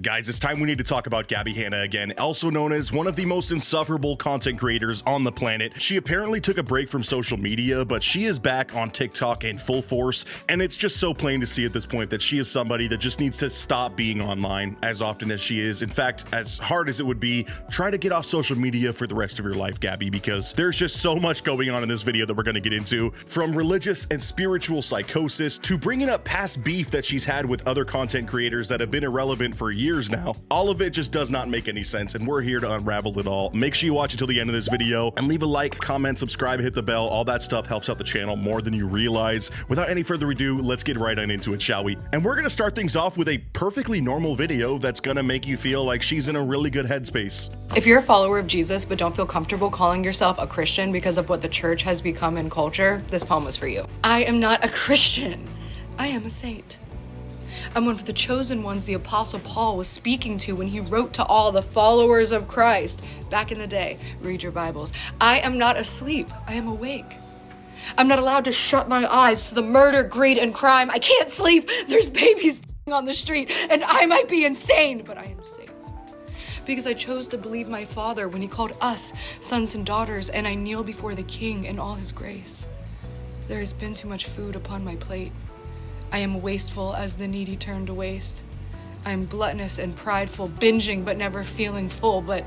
Guys, it's time we need to talk about Gabbie Hanna again, also known as one of the most insufferable content creators on the planet. She apparently took a break from social media, but she is back on TikTok in full force, and it's just so plain to see at this point that she is somebody that just needs to stop being online as often as she is. In fact, as hard as it would be, try to get off social media for the rest of your life, Gabby, because there's just so much going on in this video that we're going to get into, from religious and spiritual psychosis to bringing up past beef that she's had with other content creators that have been irrelevant for years now. All of it just does not make any sense, and we're here to unravel it all. Make sure you watch until the end of this video and leave a like, comment, subscribe, hit the bell. All that stuff helps out the channel more than you realize. Without any further ado, let's get right on into it, shall we? And we're gonna start things off with a perfectly normal video that's gonna make you feel like she's in a really good headspace. If you're a follower of Jesus but don't feel comfortable calling yourself a Christian because of what the church has become in culture, this poem is for you. I am not a Christian. I am a saint. I'm one of the chosen ones the Apostle Paul was speaking to when he wrote to all the followers of Christ back in the day. Read your Bibles. I am not asleep. I am awake. I'm not allowed to shut my eyes to the murder, greed, and crime. I can't sleep. There's babies on the street, and I might be insane, but I am safe. Because I chose to believe my Father when he called us sons and daughters, and I kneel before the King in all his grace. There has been too much food upon my plate. I am wasteful as the needy turn to waste. I am gluttonous and prideful, binging but never feeling full, but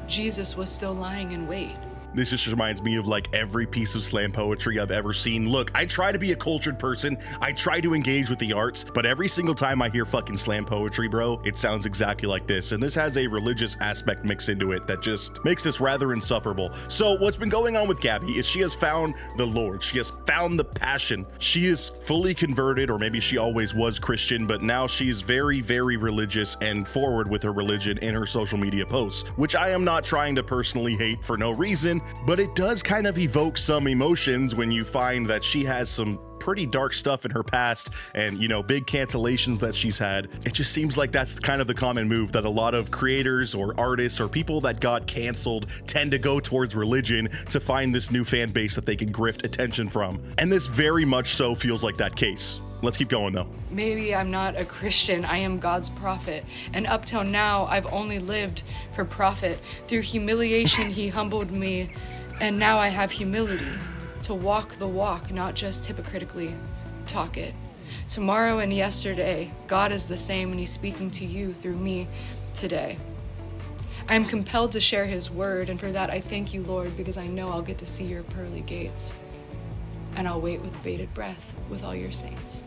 Jesus was still lying in wait. This just reminds me of like every piece of slam poetry I've ever seen. Look, I try to be a cultured person. I try to engage with the arts, but every single time I hear fucking slam poetry, bro, it sounds exactly like this. And this has a religious aspect mixed into it that just makes this rather insufferable. So what's been going on with Gabby is she has found the Lord. She has found the passion. She is fully converted, or maybe she always was Christian, but now she's very, very religious and forward with her religion in her social media posts, which I am not trying to personally hate for no reason. But it does kind of evoke some emotions when you find that she has some pretty dark stuff in her past and, you know, big cancellations that she's had. It just seems like that's kind of the common move that a lot of creators or artists or people that got canceled tend to go towards religion to find this new fan base that they can grift attention from. And this very much so feels like that case. Let's keep going though. Maybe I'm not a Christian, I am God's prophet. And up till now, I've only lived for profit. Through humiliation, he humbled me. And now I have humility to walk the walk, not just hypocritically talk it. Tomorrow and yesterday, God is the same and he's speaking to you through me today. I am compelled to share his word, and for that I thank you, Lord, because I know I'll get to see your pearly gates. And I'll wait with bated breath with all your saints.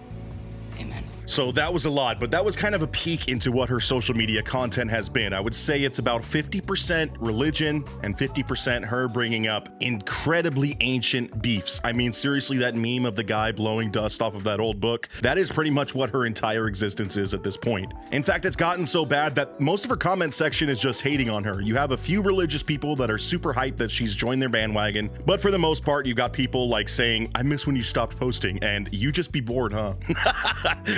Amen. So that was a lot, but that was kind of a peek into what her social media content has been. I would say it's about 50% religion and 50% her bringing up incredibly ancient beefs. I mean, seriously, that meme of the guy blowing dust off of that old book, that is pretty much what her entire existence is at this point. In fact, it's gotten so bad that most of her comment section is just hating on her. You have a few religious people that are super hyped that she's joined their bandwagon, but for the most part, you got people like saying, I miss when you stopped posting, and you just be bored, huh?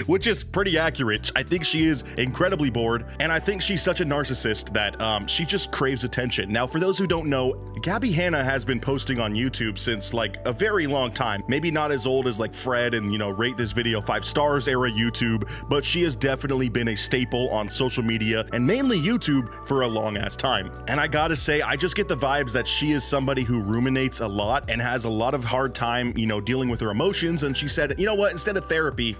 Which is pretty accurate. I think she is incredibly bored, and I think she's such a narcissist that she just craves attention. Now, for those who don't know, Gabbie Hanna has been posting on YouTube since like a very long time. Maybe not as old as like Fred and, you know, rate this video 5 stars era YouTube, but she has definitely been a staple on social media and mainly YouTube for a long ass time. And I gotta say, I just get the vibes that she is somebody who ruminates a lot and has a lot of hard time, you know, dealing with her emotions. And she said, you know what, instead of therapy,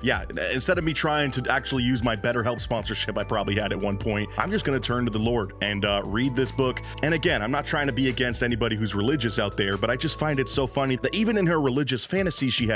instead of me trying to actually use my BetterHelp sponsorship I probably had at one point, I'm just going to turn to the Lord and read this book. And again, I'm not trying to be against anybody who's religious out there, but I just find it so funny that even in her religious fantasy she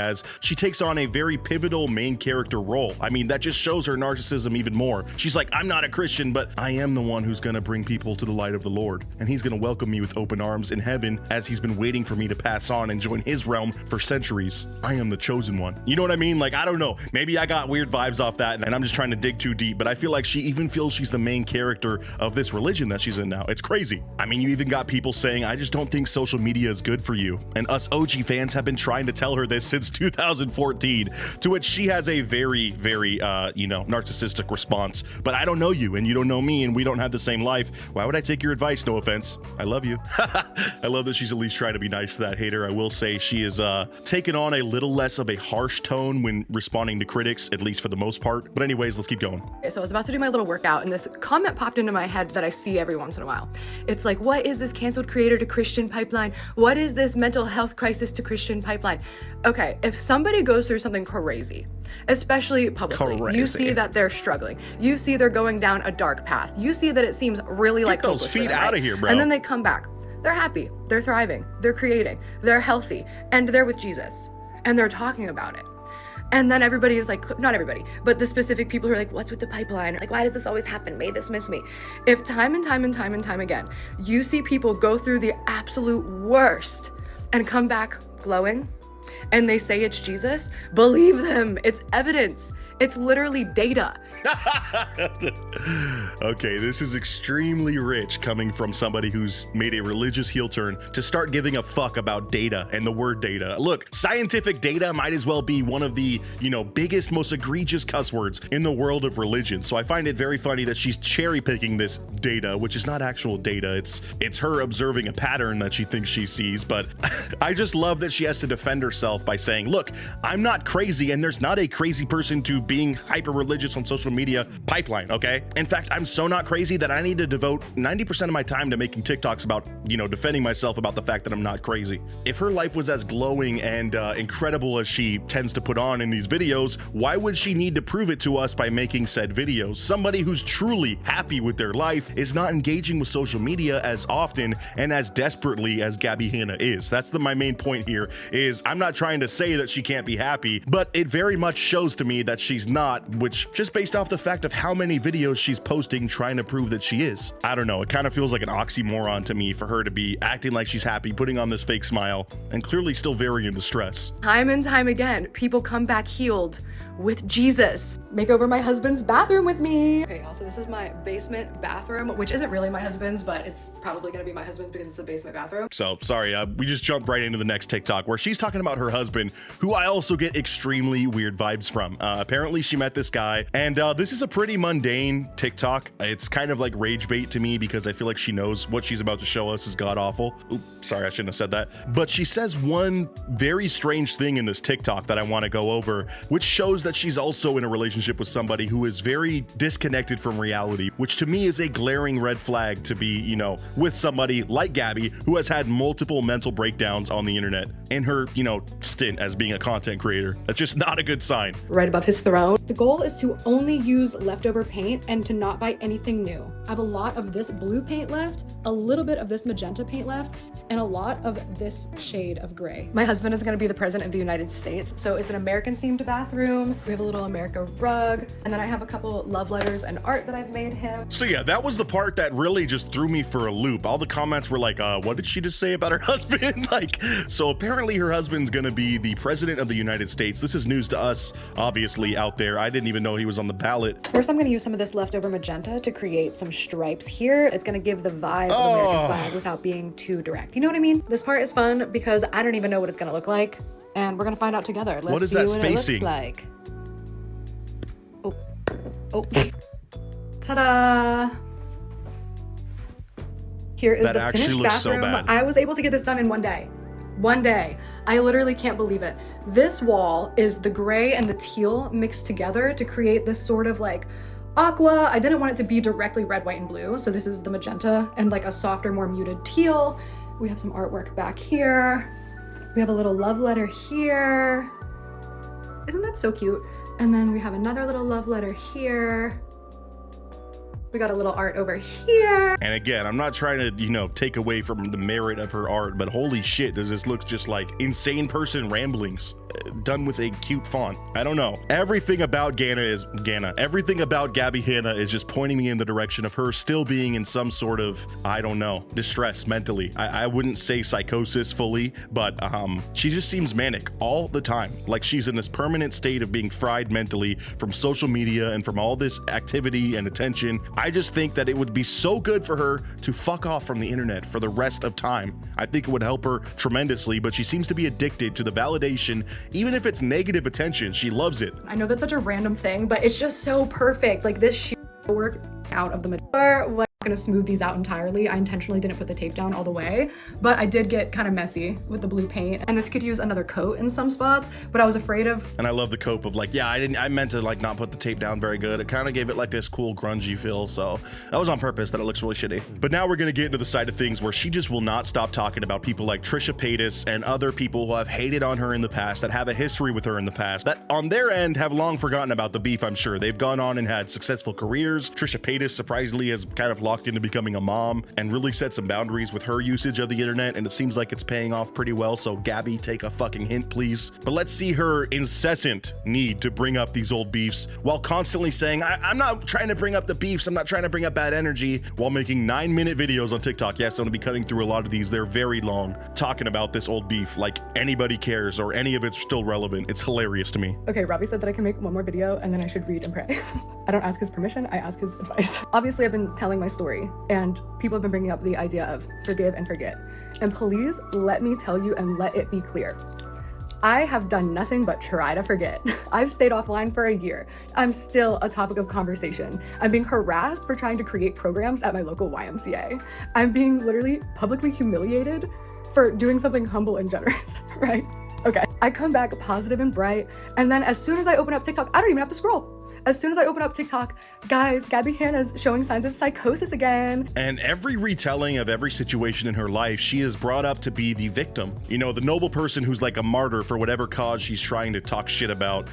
takes on a very pivotal main character role. I mean, that just shows her narcissism even more. She's like, I'm not a Christian, but I am the one who's going to bring people to the light of the Lord, and he's going to welcome me with open arms in heaven as he's been waiting for me to pass on and join his realm for centuries. I am the chosen one. You know what I mean? Like, I don't know, maybe I got weird vibes off that and I'm just trying to dig too deep, but I feel like she even feels she's the main character of this religion that she's in now. It's crazy. I mean, you even got people saying, I just just don't think social media is good for you. And us OG fans have been trying to tell her this since 2014, to which she has a very, very, narcissistic response. But I don't know you and you don't know me and we don't have the same life. Why would I take your advice? No offense. I love you. I love that she's at least trying to be nice to that hater. I will say she is taken on a little less of a harsh tone when responding to critics, at least for the most part. But anyways, let's keep going. So I was about to do my little workout and this comment popped into my head that I see every once in a while. It's like, what is this canceled creator to Christian pipeline? What is this mental health crisis to Christian pipeline? Okay, if somebody goes through something crazy, especially publicly, you see that they're struggling. You see they're going down a dark path. You see that it seems really like those feet out of here, bro. And then they come back. They're happy, they're thriving, they're creating, they're healthy, and they're with Jesus, and they're talking about it. And then everybody is like, not everybody, but the specific people who are like, what's with the pipeline? Like, why does this always happen? May this miss me? If time and time and time and time again, you see people go through the absolute worst and come back glowing, and they say it's Jesus, believe them. It's evidence. It's literally data. Okay, this is extremely rich coming from somebody who's made a religious heel turn to start giving a fuck about data and the word data. Look, scientific data might as well be one of the, biggest, most egregious cuss words in the world of religion. So I find it very funny that she's cherry picking this data, which is not actual data. It's her observing a pattern that she thinks she sees. But I just love that she has to defend herself by saying, look, I'm not crazy and there's not a crazy person to being hyper religious on social media pipeline, okay? In fact, I'm so not crazy that I need to devote 90% of my time to making TikToks about, defending myself about the fact that I'm not crazy. If her life was as glowing and incredible as she tends to put on in these videos, why would she need to prove it to us by making said videos? Somebody who's truly happy with their life is not engaging with social media as often and as desperately as Gabbie Hanna is. That's my main point here, is I'm not trying to say that she can't be happy, but it very much shows to me that she's not, which just based off the fact of how many videos she's posting trying to prove that she is. I don't know, it kind of feels like an oxymoron to me for her to be acting like she's happy, putting on this fake smile, and clearly still very in distress. Time and time again, people come back healed with Jesus. Make over my husband's bathroom with me. Okay, also this is my basement bathroom, which isn't really my husband's, but it's probably gonna be my husband's because it's the basement bathroom. So sorry, we just jumped right into the next TikTok where she's talking about her husband, who I also get extremely weird vibes from. Apparently she met this guy, and this is a pretty mundane TikTok. It's kind of like rage bait to me because I feel like she knows what she's about to show us is god awful. Oops, sorry, I shouldn't have said that. But she says one very strange thing in this TikTok that I want to go over, which shows that she's also in a relationship with somebody who is very disconnected from reality, which to me is a glaring red flag to be, with somebody like Gabby, who has had multiple mental breakdowns on the internet in her, stint as being a content creator. That's just not a good sign. Right above his throne. The goal is to only use leftover paint and to not buy anything new. I have a lot of this blue paint left, a little bit of this magenta paint left, and a lot of this shade of gray. My husband is gonna be the president of the United States, so it's an American themed bathroom. We have a little America rug, and then I have a couple love letters and art that I've made him. So yeah, that was the part that really just threw me for a loop. All the comments were like, what did she just say about her husband? So apparently her husband's gonna be the president of the United States. This is news to us, obviously, out there. I didn't even know he was on the ballot. First, I'm gonna use some of this leftover magenta to create some stripes here. It's gonna give the vibe of American flag without being too direct. You know what I mean? This part is fun because I don't even know what it's gonna look like, and we're gonna find out together. Let's see what it looks like. Oh. Ta-da! Here is the finished bathroom. I was able to get this done in one day. One day. I literally can't believe it. This wall is the gray and the teal mixed together to create this sort of like aqua. I didn't want it to be directly red, white, and blue, so this is the magenta and like a softer, more muted teal. We have some artwork back here. We have a little love letter here. Isn't that so cute? And then we have another little love letter here. We got a little art over here. And again, I'm not trying to, take away from the merit of her art, but holy shit, does this look just like insane person ramblings done with a cute font. I don't know. Everything about everything about Gabbie Hanna is just pointing me in the direction of her still being in some sort of, I don't know, distress mentally. I wouldn't say psychosis fully, but she just seems manic all the time. Like she's in this permanent state of being fried mentally from social media and from all this activity and attention. I just think that it would be so good for her to fuck off from the internet for the rest of time. I think it would help her tremendously, but she seems to be addicted to the validation. Even if it's negative attention, she loves it. I know that's such a random thing, but it's just so perfect. Like this shit work out of the middle. I'm gonna smooth these out entirely. I intentionally didn't put the tape down all the way, but I did get kind of messy with the blue paint, and this could use another coat in some spots, but I was afraid of. And I love the cope of like, yeah, I meant to like not put the tape down very good. It kind of gave it like this cool grungy feel, so that was on purpose that it looks really shitty. But now we're gonna get into the side of things where she just will not stop talking about people like Trisha Paytas and other people who have hated on her in the past, that have a history with her in the past, that on their end have long forgotten about the beef. I'm sure they've gone on and had successful careers. Trisha Paytas surprisingly has kind of locked into becoming a mom and really set some boundaries with her usage of the internet, and it seems like it's paying off pretty well. So Gabby, take a fucking hint, please. But let's see her incessant need to bring up these old beefs while constantly saying, I'm not trying to bring up the beefs, I'm not trying to bring up bad energy, while making 9-minute videos on TikTok. Yes, I'm gonna be cutting through a lot of these. They're very long, talking about this old beef like anybody cares or any of it's still relevant. It's hilarious to me. Okay, Robbie said that I can make one more video and then I should read and pray. I don't ask his permission, I ask his advice. Obviously, I've been telling my story and people have been bringing up the idea of forgive and forget. And please let me tell you and let it be clear. I have done nothing but try to forget. I've stayed offline for a year. I'm still a topic of conversation. I'm being harassed for trying to create programs at my local YMCA. I'm being literally publicly humiliated for doing something humble and generous, right? Okay. I come back positive and bright, and then as soon as I open up TikTok, I don't even have to scroll. As soon as I open up TikTok, guys, Gabbie Hanna's showing signs of psychosis again. And every retelling of every situation in her life, she is brought up to be the victim. You know, the noble person who's like a martyr for whatever cause she's trying to talk shit about.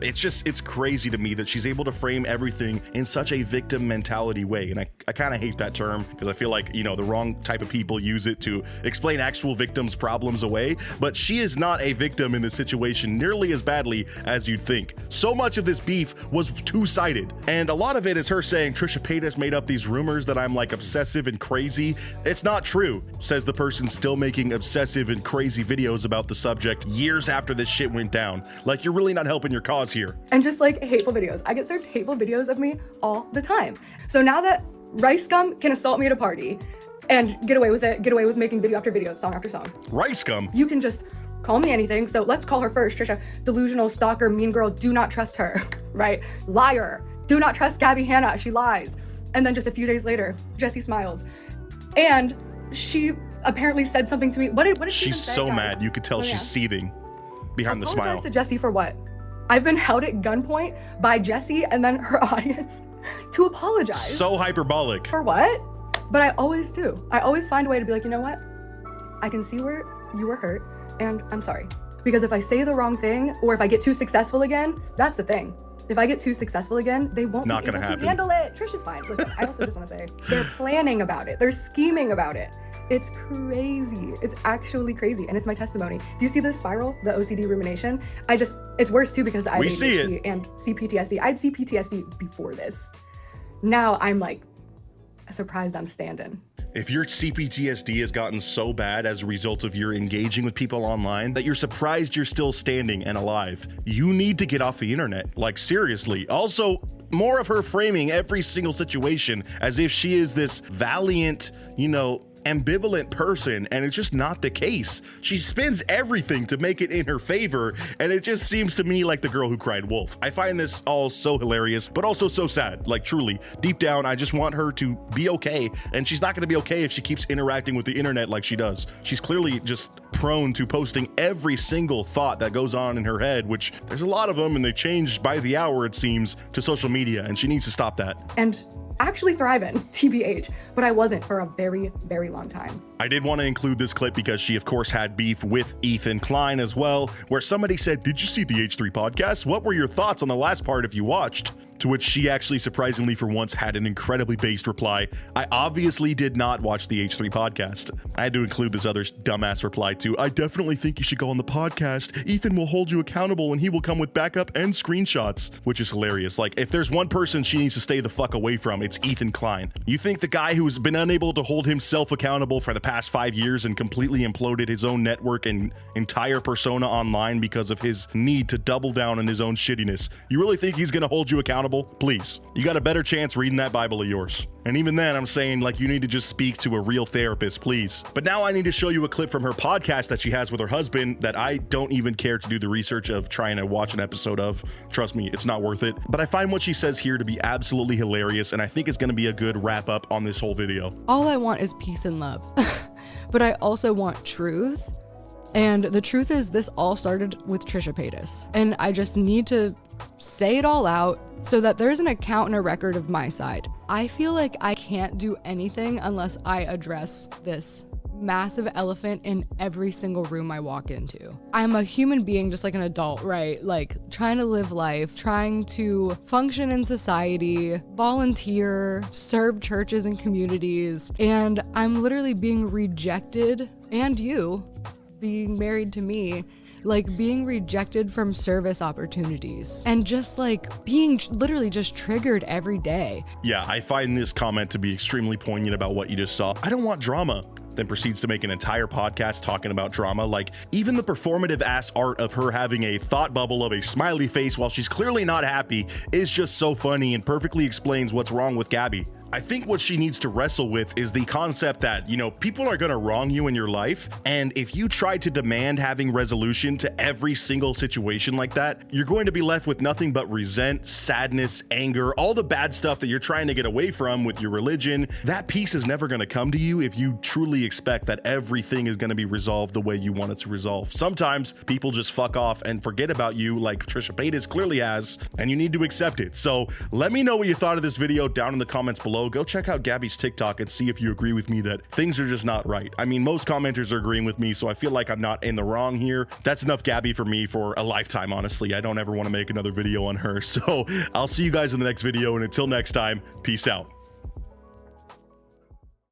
It's crazy to me that she's able to frame everything in such a victim mentality way. And I kind of hate that term because I feel like, you know, the wrong type of people use it to explain actual victims' problems away. But she is not a victim in this situation nearly as badly as you'd think. So much of this beef was two-sided, and a lot of it is her saying Trisha Paytas made up these rumors that I'm like obsessive and crazy. It's not true, says the person still making obsessive and crazy videos about the subject years after this shit went down. Like, you're really not helping your cause here. And just like hateful videos. I get served hateful videos of me all the time. So now that Rice Gum can assault me at a party and get away with it, get away with making video after video, song after song. Rice Gum? You can just call me anything. So let's call her first. Trisha, delusional, stalker, mean girl, do not trust her, right? Liar, do not trust Gabbie Hanna, she lies. And then just a few days later, Jessie smiles. And she apparently said something to me. What did she even say, She's so guys? mad. You could tell she's seething behind the smile. Apologize to Jessie for what? I've been held at gunpoint by Jessie and then her audience to apologize. So hyperbolic. For what? But I always do. I always find a way to be like, you know what? I can see where you were hurt. And I'm sorry. Because if I say the wrong thing, or if I get too successful again, that's the thing. If I get too successful again, they won't be able to handle it. Trish is fine. Listen, I also just want to say, they're planning about it. They're scheming about it. It's crazy. It's actually crazy. And it's my testimony. Do you see this spiral, the OCD rumination? It's worse too because I have ADHD and CPTSD. I had CPTSD before this. Now I'm like surprised I'm standing. If your CPTSD has gotten so bad as a result of your engaging with people online that you're surprised you're still standing and alive, you need to get off the internet. Like, seriously. Also, more of her framing every single situation as if she is this valiant, you know, ambivalent person, and it's just not the case. She spins everything to make it in her favor, and it just seems to me like the girl who cried wolf. I find this all so hilarious, but also so sad. Like, truly, deep down, I just want her to be okay, and she's not going to be okay if she keeps interacting with the internet like she does. She's clearly just prone to posting every single thought that goes on in her head, which there's a lot of them, and they change by the hour, it seems, to social media, and she needs to stop that. And actually thriving, TBH, but I wasn't for a very, very long time. I did want to include this clip because she, of course, had beef with Ethan Klein as well, where somebody said, "Did you see the H3 podcast? What were your thoughts on the last part if you watched?" To which she actually, surprisingly for once, had an incredibly based reply. "I obviously did not watch the H3 podcast." I had to include this other dumbass reply too. "I definitely think you should go on the podcast. Ethan will hold you accountable and he will come with backup and screenshots," which is hilarious. Like, if there's one person she needs to stay the fuck away from, it's Ethan Klein. You think the guy who's been unable to hold himself accountable for the past 5 years and completely imploded his own network and entire persona online because of his need to double down on his own shittiness, you really think he's gonna hold you accountable accountable, please. You got a better chance reading that Bible of yours. And even then, I'm saying, like, you need to just speak to a real therapist, please. But now I need to show you a clip from her podcast that she has with her husband that I don't even care to do the research of trying to watch an episode of. Trust me, it's not worth it. But I find what she says here to be absolutely hilarious, and I think it's going to be a good wrap up on this whole video. All I want is peace and love, but I also want truth. And the truth is, this all started with Trisha Paytas, and I just need to say it all out so that there's an account and a record of my side. I feel like I can't do anything unless I address this massive elephant in every single room I walk into. I'm a human being just like an adult, right? Like trying to live life, trying to function in society, volunteer, serve churches and communities, and I'm literally being rejected, and you being married to me, like being rejected from service opportunities and just like being literally just triggered every day. Yeah, I find this comment to be extremely poignant about what you just saw. I don't want drama. Then proceeds to make an entire podcast talking about drama. Like, even the performative ass art of her having a thought bubble of a smiley face while she's clearly not happy is just so funny and perfectly explains what's wrong with Gabby. I think what she needs to wrestle with is the concept that, you know, people are going to wrong you in your life. And if you try to demand having resolution to every single situation like that, you're going to be left with nothing but resent, sadness, anger, all the bad stuff that you're trying to get away from with your religion. That peace is never going to come to you if you truly expect that everything is going to be resolved the way you want it to resolve. Sometimes people just fuck off and forget about you, like Trisha Paytas clearly has, and you need to accept it. So let me know what you thought of this video down in the comments below. Go check out Gabby's TikTok and see if you agree with me that things are just not right. I mean, most commenters are agreeing with me, so I feel like I'm not in the wrong here. That's enough Gabby for me for a lifetime, honestly. I don't ever want to make another video on her. So I'll see you guys in the next video, and until next time, peace out.